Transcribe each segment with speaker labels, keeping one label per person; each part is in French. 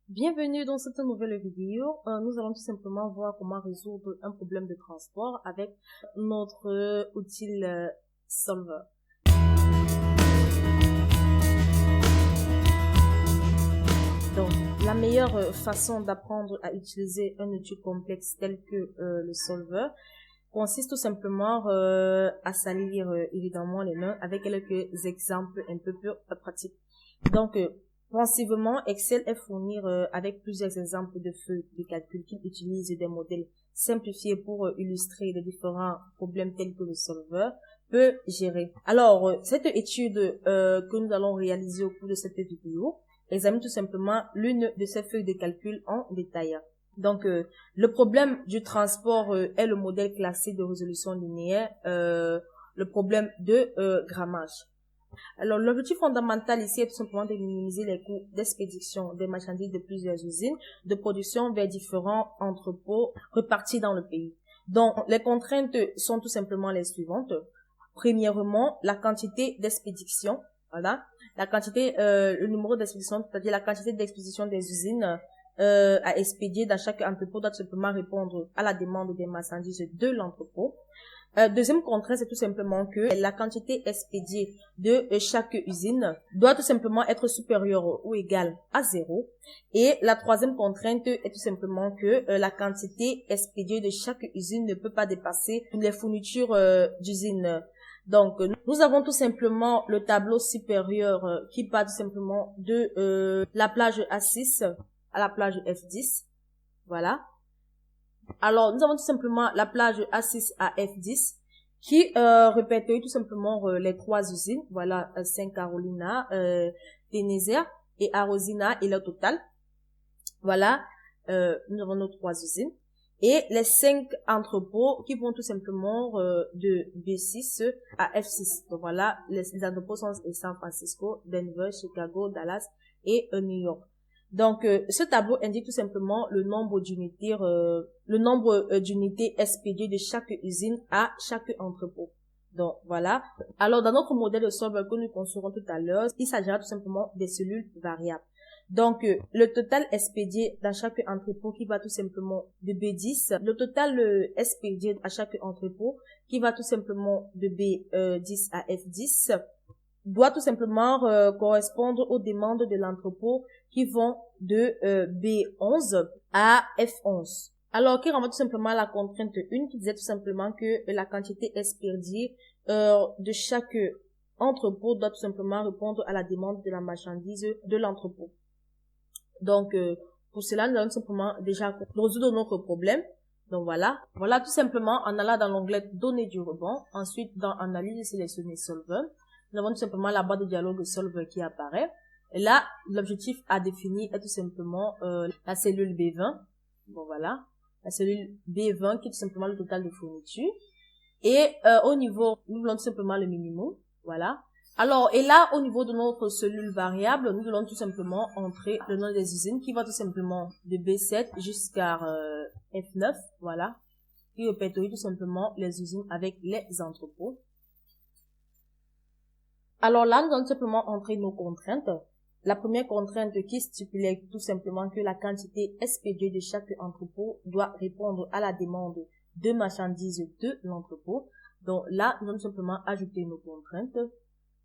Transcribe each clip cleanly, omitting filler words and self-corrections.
Speaker 1: Bienvenue dans cette nouvelle vidéo. Nous allons tout simplement voir comment résoudre un problème de transport avec notre outil Solver. Donc, la meilleure façon d'apprendre à utiliser un outil complexe tel que le Solver consiste tout simplement à salir évidemment les mains avec quelques exemples un peu plus pratiques. Donc, pensivement, Excel est fourni avec plusieurs exemples de feuilles de calcul qui utilisent des modèles simplifiés pour illustrer les différents problèmes tels que le solver peut gérer. Alors, cette étude que nous allons réaliser au cours de cette vidéo examine tout simplement l'une de ces feuilles de calcul en détail. Donc, le problème du transport est le modèle classique de résolution linéaire, le problème de grammage. Alors, l'objectif fondamental ici est tout simplement de minimiser les coûts d'expédition des marchandises de plusieurs usines de production vers différents entrepôts répartis dans le pays. Donc, les contraintes sont tout simplement les suivantes. Premièrement, la quantité d'expédition, voilà, la quantité, le numéro d'expédition, c'est-à-dire la quantité d'expédition des usines à expédier dans chaque entrepôt doit tout simplement répondre à la demande des marchandises de l'entrepôt. Deuxième contrainte, c'est tout simplement que la quantité expédiée de chaque usine doit tout simplement être supérieure ou égale à 0. Et la troisième contrainte est tout simplement que la quantité expédiée de chaque usine ne peut pas dépasser les fournitures d'usine. Donc, nous avons tout simplement le tableau supérieur qui part tout simplement de la plage A6 à la plage F10. Voilà. Alors, nous avons tout simplement la plage A6 à F10 qui répertorie tout simplement les trois usines. Voilà, Saint Carolina, Ténézère et Arosina et le total. Voilà, nous avons nos trois usines. Et les 5 entrepôts qui vont tout simplement de B6 à F6. Donc voilà, les entrepôts sont San Francisco, Denver, Chicago, Dallas et New York. Donc, ce tableau indique tout simplement le nombre d'unités expédiées de chaque usine à chaque entrepôt. Donc, voilà. Alors, dans notre modèle de solver que nous construirons tout à l'heure, il s'agira tout simplement des cellules variables. Donc, le total expédié dans chaque entrepôt qui va tout simplement de B10, le total expédié à chaque entrepôt qui va tout simplement de B10 à F10, doit tout simplement correspondre aux demandes de l'entrepôt qui vont de B11 à F11. Alors, qui renvoie tout simplement la contrainte 1 qui disait tout simplement que la quantité expédiée de chaque entrepôt doit tout simplement répondre à la demande de la marchandise de l'entrepôt. Donc, pour cela, nous allons simplement déjà résoudre notre problème. Donc voilà, voilà tout simplement en allant dans l'onglet données du rebond, ensuite dans analyse sélectionner solver. Nous avons tout simplement la barre de dialogue solver qui apparaît. Et là, l'objectif à définir est tout simplement la cellule B20. Bon voilà, la cellule B20 qui est tout simplement le total de fourniture. Et au niveau, nous voulons tout simplement le minimum. Voilà. Alors, et là, au niveau de notre cellule variable, nous allons tout simplement entrer le nom des usines qui va tout simplement de B7 jusqu'à F9. Voilà. Qui répertorie tout simplement les usines avec les entrepôts. Alors là, nous allons simplement entrer nos contraintes. La première contrainte qui stipulait tout simplement que la quantité expédiée de chaque entrepôt doit répondre à la demande de marchandises de l'entrepôt. Donc là, nous allons simplement ajouter nos contraintes.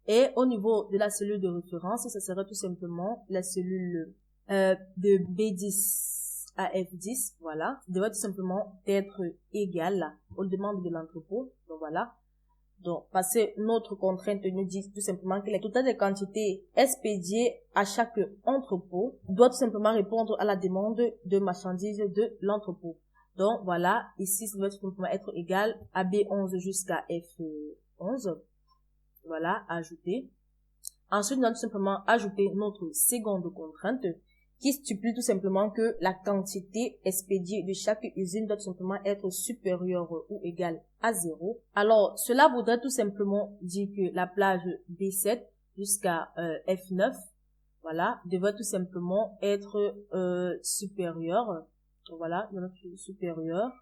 Speaker 1: Et au niveau de la cellule de référence, ça serait tout simplement la cellule de B10 à F10, voilà, devrait tout simplement être égale aux demandes de l'entrepôt. Donc voilà. Donc, parce que notre contrainte nous dit tout simplement que le total des quantités expédiées à chaque entrepôt doit tout simplement répondre à la demande de marchandises de l'entrepôt. Donc, voilà, ici, ça doit tout simplement être égal à B11 jusqu'à F11. Voilà, ajouter. Ensuite, nous allons tout simplement ajouter notre seconde contrainte qui stipule tout simplement que la quantité expédiée de chaque usine doit tout simplement être supérieure ou égale à 0. Alors, cela voudrait tout simplement dire que la plage B7 jusqu'à F9, voilà, devrait tout simplement être supérieure, voilà, supérieure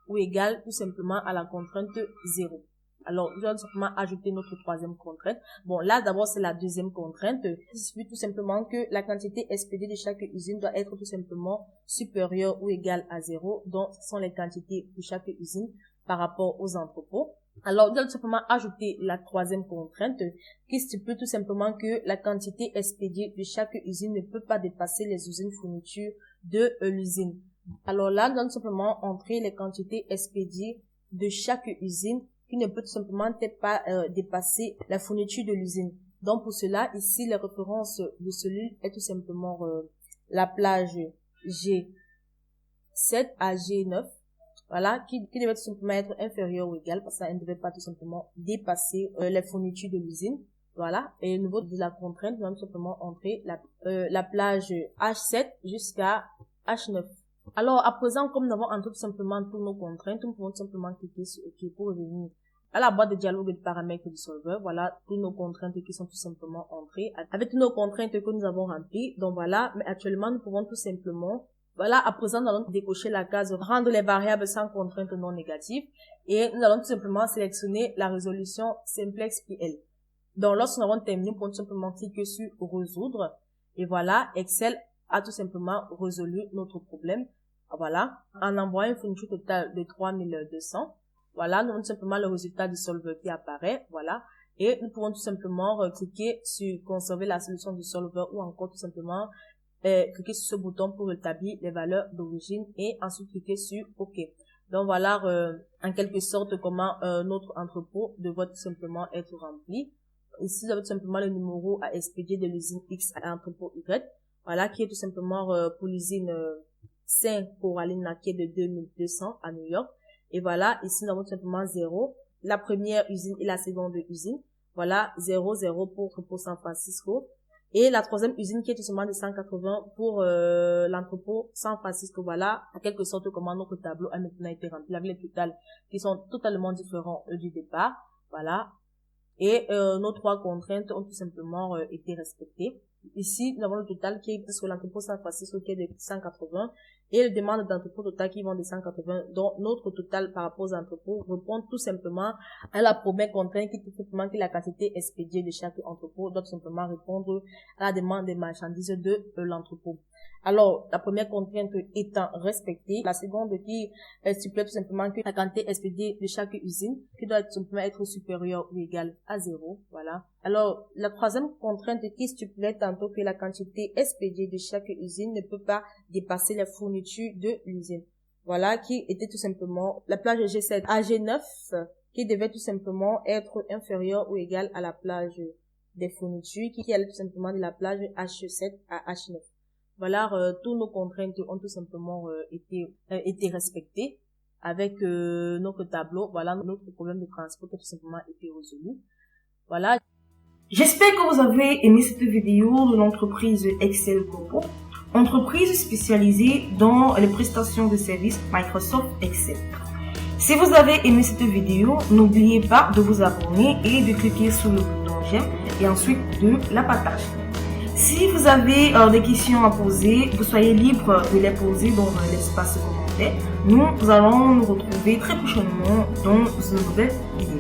Speaker 1: ou égale tout simplement à la contrainte 0. Alors, nous allons simplement ajouter notre troisième contrainte. Bon, là, d'abord, c'est la deuxième contrainte. Il suffit tout simplement que la quantité expédiée de chaque usine doit être tout simplement supérieure ou égale à 0. Donc, ce sont les quantités de chaque usine par rapport aux entrepôts. Alors, nous allons tout simplement ajouter la troisième contrainte qui stipule tout simplement que la quantité expédiée de chaque usine ne peut pas dépasser les usines fournitures de l'usine. Alors là, nous allons simplement entrer les quantités expédiées de chaque usine qui ne peut tout simplement pas dépasser la fourniture de l'usine. Donc pour cela, ici, la référence de celui est tout simplement la plage G7 à G9, voilà, qui devait tout simplement être inférieure ou égale parce qu'elle ne devait pas tout simplement dépasser les fournitures de l'usine. Voilà, et au niveau de la contrainte, nous allons tout simplement entrer la plage H7 jusqu'à H9. Alors, à présent, comme nous avons entré tout simplement toutes nos contraintes, nous pouvons tout simplement cliquer sur OK pour revenir à la boîte de dialogue et de paramètres du solveur. Voilà, toutes nos contraintes qui sont tout simplement entrées avec toutes nos contraintes que nous avons remplies. Donc voilà, mais actuellement, nous pouvons tout simplement, voilà, à présent, nous allons décocher la case rendre les variables sans contrainte non négative et nous allons tout simplement sélectionner la résolution simplex PL. Donc, lorsque nous avons terminé, nous pouvons tout simplement cliquer sur résoudre et voilà, Excel a tout simplement résolu notre problème. Voilà, en envoyant une fourniture totale de 3200. Voilà, nous avons tout simplement le résultat du solveur qui apparaît. Voilà, et nous pouvons tout simplement cliquer sur conserver la solution du solveur ou encore tout simplement cliquer sur ce bouton pour établir les valeurs d'origine et ensuite cliquer sur OK. Donc voilà, en quelque sorte, comment notre entrepôt devrait tout simplement être rempli. Ici, vous avez tout simplement le numéro à expédier de l'usine X à l'entrepôt Y. Voilà, qui est tout simplement pour l'usine Saint-Coraline qui est de 2200 à New York. Et voilà, ici nous avons tout simplement 0, la première usine et la seconde usine. Voilà, 0, 0 pour San Francisco. Et la troisième usine qui est tout simplement de 180 pour l'entrepôt San Francisco. Voilà, en quelque sorte comment notre tableau a maintenant été rempli avec les totals qui sont totalement différents du départ. Voilà. Et nos trois contraintes ont tout simplement été respectées. Ici, nous avons le total qui est sur l'entrepôt San Francisco qui est de 180 et les demandes d'entrepôt total qui vont de 180. Donc, notre total par rapport aux entrepôts répond tout simplement à la première contrainte qui est tout simplement que la quantité expédiée de chaque entrepôt doit tout simplement répondre à la demande des marchandises de l'entrepôt. Alors, la première contrainte étant respectée, la seconde qui stipule tout simplement que la quantité expédiée de chaque usine qui doit tout simplement être supérieure ou égale à 0. Voilà. Alors, la troisième contrainte qui stipulait tantôt que la quantité expédiée de chaque usine ne peut pas dépasser les fournitures de l'usine. Voilà, qui était tout simplement la plage G7 à G9 qui devait tout simplement être inférieure ou égale à la plage des fournitures qui allait tout simplement de la plage H7 à H9. Voilà, tous nos contraintes ont tout simplement été respectées avec notre tableau. Voilà, notre problème de transport qui a tout simplement été résolu. Voilà.
Speaker 2: J'espère que vous avez aimé cette vidéo de l'entreprise Excel Corpo, entreprise spécialisée dans les prestations de services Microsoft Excel. Si vous avez aimé cette vidéo, n'oubliez pas de vous abonner et de cliquer sur le bouton j'aime et ensuite de la partager. Si vous avez des questions à poser, vous soyez libre de les poser dans l'espace commentaire. Nous allons nous retrouver très prochainement dans une nouvelle vidéo.